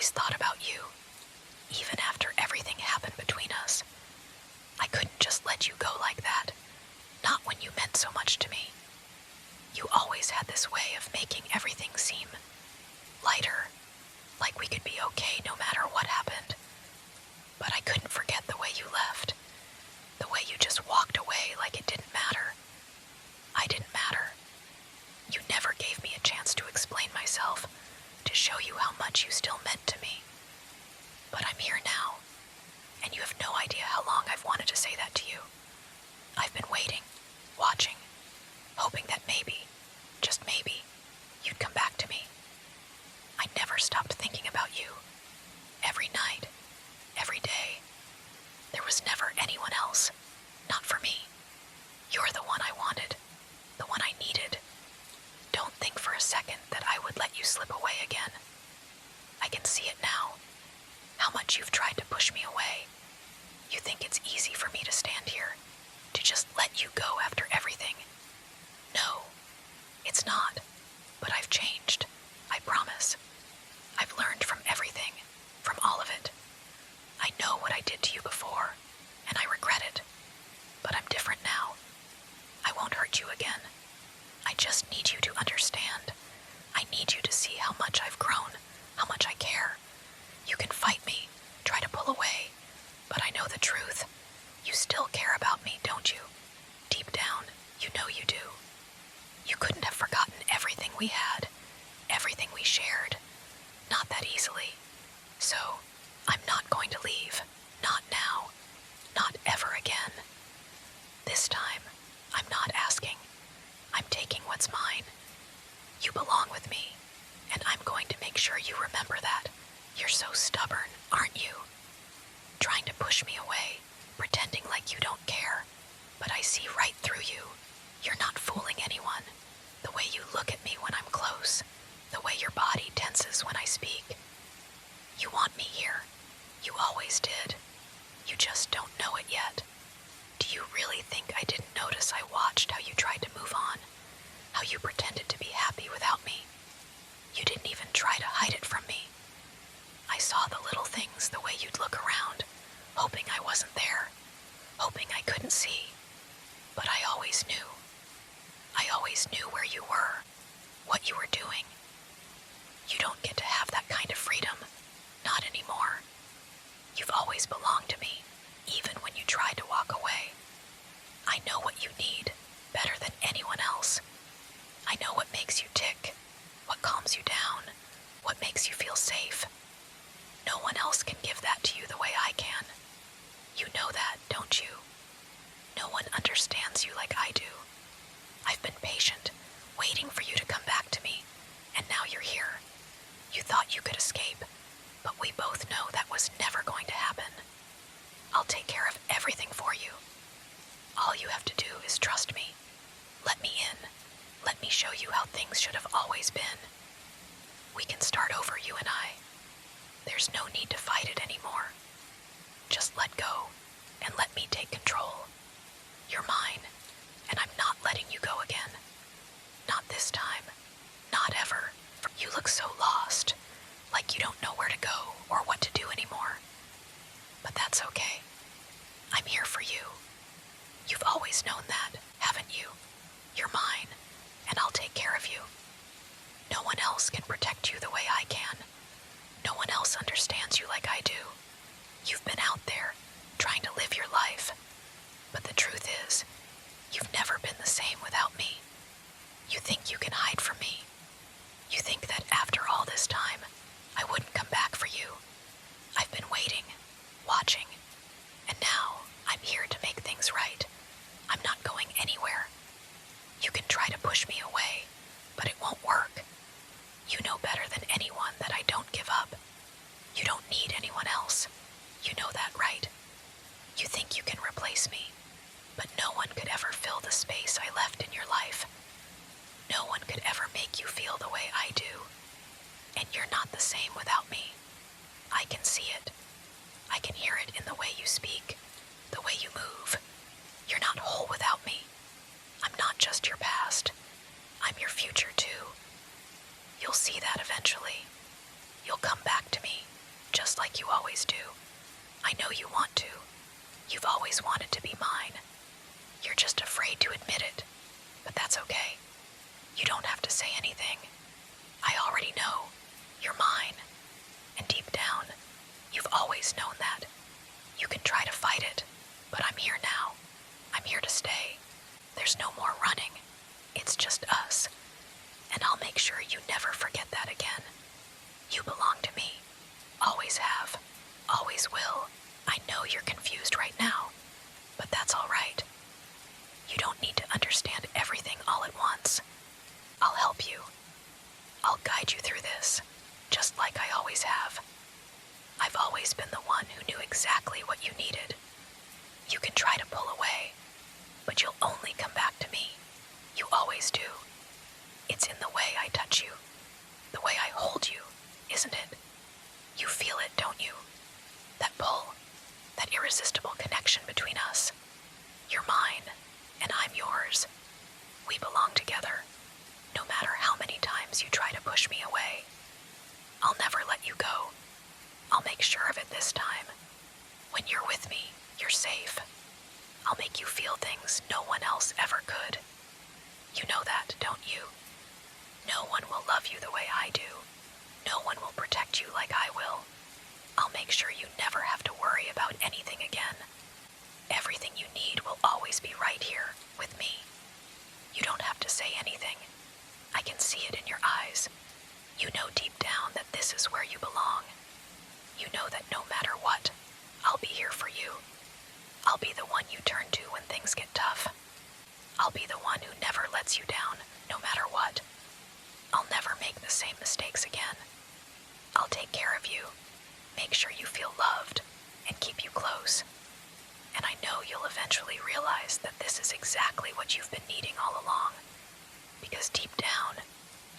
always thought about you, even after everything happened between us. I couldn't just let you go like that, not when you meant so much to me. You always had this way of making everything seem lighter, like we could be okay no matter what happened. But I couldn't forget the way you left, the way you just walked away like it didn't matter. I didn't matter. You never gave me a chance to explain myself, to show you how much you still meant to me. But I'm here now, and you have no idea how long I've wanted to say that to you. I've been waiting, watching, hoping that maybe, just maybe, you'd come back to me. I never stopped thinking about you. Every night, every day. There was never anyone else, not for me. You're the one I wanted, the one I needed. Don't think for a second that I would let you slip away again. I can see it now, how much you've tried to push me away. You think it's easy for me to stand here, to just let you go after everything. No, it's not, but I've changed, I promise. I've learned from everything, from all of it. I know what I did to you before, and I regret it, but I'm different now. I won't hurt you again. I just need you to understand. I need you to see how much I've grown, how much I care. You can fight me, try to pull away, but I know the truth. You still care about me, don't you? Deep down, you know you do. You couldn't have forgotten everything we had, everything we shared. Not that easily. So, I'm not going to leave. Not now. Not ever again. This time, I'm not asking. I'm taking what's mine. You belong with me, and I'm going to make sure you remember that. You're so stubborn, aren't you? Trying to push me away, pretending like you don't care. But I see right through you. You're not fooling anyone. The way you look at me when I'm close, the way your body tenses when I speak. You want me here. You always did. You just don't know it yet. Do you really think I didn't notice I watched how you tried to move on? How you pretended to be happy without me? You didn't even try to hide it from me. I saw the little things, the way you'd look around, hoping I wasn't there, hoping I couldn't see. But I always knew. I always knew where you were, what you were doing. You don't get to have that kind of freedom. Not anymore. You've always belonged to me, even when you tried to walk away. I know what you need, better than anyone else. I know what makes you tick, what calms you down, what makes you feel safe. No one else can give that to you the way I can. You know that, don't you? No one understands you like I do. I've been patient, waiting for you to come back to me, and now you're here. You thought you could escape, but we both know that was never going to happen. I'll take care of everything for you. All you have to do is trust me. Let me in. Let me show you how things should have always been. We can start over, you and I. There's no need to fight it anymore. Just let go and let me take control. You're mine, and I'm not letting you go again. Not this time. Not ever. You look so lost, like you don't know where to go or what to do anymore. But that's okay. I'm here for you. You've always known that, haven't you? You're mine, and I'll take care of you. No one else can protect you the way I can. No one else understands you like I do. You've been out there, trying to live your life. But the truth is, you've never been the same without me. You think you can hide from me. You think that after all this time, I wouldn't come back for you. I've been waiting, watching, and now I'm here to make things right. I'm not going anywhere. You can try to push me away, but it won't work. You know better than anyone that I don't give up. You don't need anyone else. You know that, right? You think you can replace me, but no one could ever fill the space I left in your life. No one could ever make you feel the way I do. And you're not the same without me. I can see it. I can hear it in the way you speak, the way you move. You're not whole without me. I'm not just your past. I'm your future too. You'll see that eventually. You'll come back to me, like you always do. I know you want to. You've always wanted to be mine. You're just afraid to admit it, but that's okay. You don't have to say anything. I already know. You're mine. And deep down, you've always known that. You can try to fight it, but I'm here now. I'm here to stay. There's no more running. It's just us. And I'll make sure you never forget that again. You belong to me. Always have. Always will. I know you're confused right now, but that's all right. You don't need to understand everything all at once. I'll help you. I'll guide you through this, just like I always have. I've always been the one who knew exactly what you needed. You can try to pull away, but you'll only come back to me. You always do. It's in the way I touch you, the way I hold you, isn't it? You feel it, don't you? That pull, that irresistible connection between us. You're mine, and I'm yours. We belong together, no matter how many times you try to push me away. I'll never let you go. I'll make sure of it this time. When you're with me, you're safe. I'll make you feel things no one else ever could. You know that, don't you? No one will love you the way I do. No one will protect you like I will. I'll make sure you never have to worry about anything again. Everything you need will always be right here, with me. You don't have to say anything. I can see it in your eyes. You know deep down that this is where you belong. You know that no matter what, I'll be here for you. I'll be the one you turn to when things get tough. I'll be the one who never lets you down, no matter what. I'll never make the same mistakes again. I'll take care of you, make sure you feel loved, and keep you close. And I know you'll eventually realize that this is exactly what you've been needing all along. Because deep down,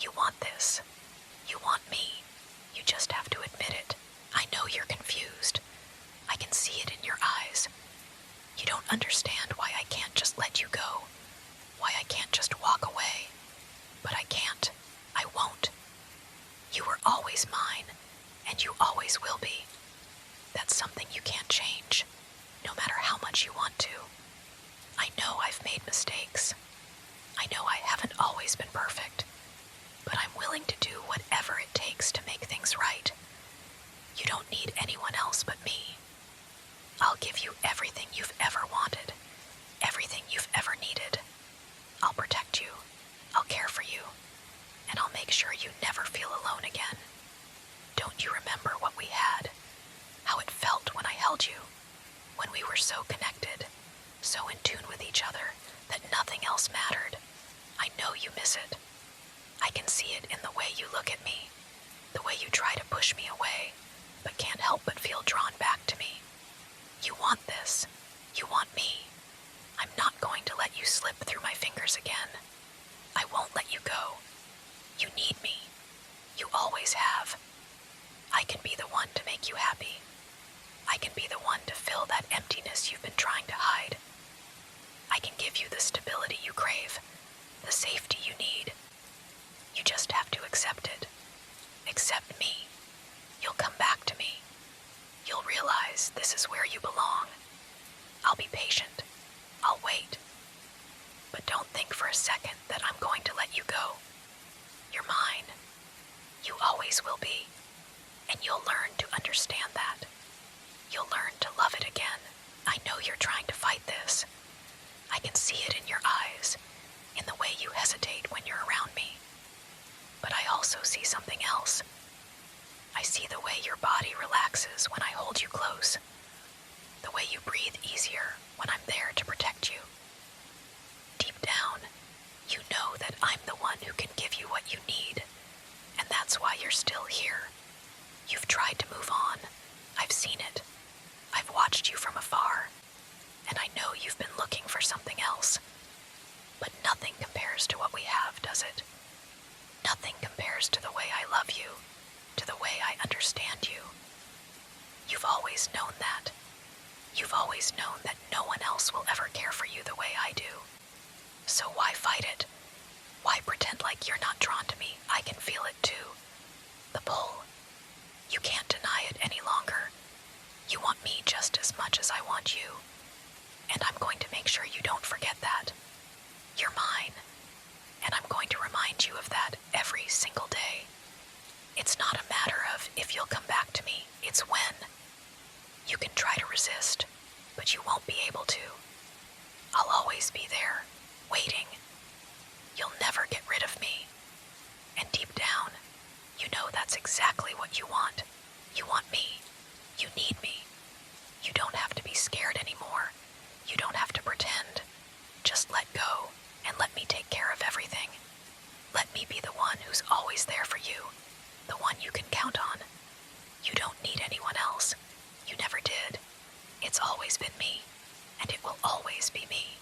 you want this. You want me. You just have to admit it. I know you're confused. I can see it in your eyes. You don't understand why I can't just let you go. Why I can't just walk away. But I can't. I won't. You were always mine, and you always will be. That's something you can't change, no matter how much you want to. I know I've made mistakes. I know I haven't always been perfect, but I'm willing to do whatever it takes to make things right. You don't need anyone else but me. I'll give you everything you've ever wanted, everything you've ever needed. I'll protect you, I'll care for you, and I'll make sure you never feel alone again. Don't you remember what we had? How it felt when I held you, when we were so connected, so in tune with each other that nothing else mattered. I know you miss it. I can see it in the way you look at me, the way you try to push me away, but can't help but feel drawn back to me. You want this. You want me. I'm not going to let you slip through my fingers again. I won't let you go. You need me. You always have. I can be the one to make you happy. I can be the one to fill that emptiness you've been trying to hide. I can give you the stability you crave, the safety you need. You just have to accept it. Accept me. You'll come back to me. You'll realize this is where you belong. I'll be patient. I'll wait. But don't think for a second that I'm going to let you go. You're mine. You always will be. And you'll learn to understand that. You'll learn to love it again. I know you're trying to fight this. I can see it in your eyes, in the way you hesitate when you're around me. But I also see something else. I see the way your body relaxes when I hold you close. The way you breathe easier when I'm there to protect you. Deep down, you know that I'm the one who can give you what you need. And that's why you're still here. You've tried to move on. I've seen it. I've watched you from afar. And I know you've been looking for something else. But nothing compares to what we have, does it? Nothing compares to the way I love you, to the way I understand you. You've always known that. You've always known that no one else will ever care for you the way I do. So why fight it? Why pretend like you're not drawn to me? I can feel it too. The pull. You can't deny it any longer. You want me just as much as I want you, and I'm going to make sure you don't forget that. You're mine, and I'm going to remind you of that every single day. It's not a matter of if you'll come back to me, it's when. You can try to resist, but you won't be able to. I'll always be there, waiting. You'll never get rid of me. And deep down, you know that's exactly what you want. You want me. You need me. You don't have to be scared anymore. You don't have to pretend. Just let go and let me take care of everything. Let me be the one who's always there for you, the one you can count on. You don't need anyone else. You never did. It's always been me, and it will always be me.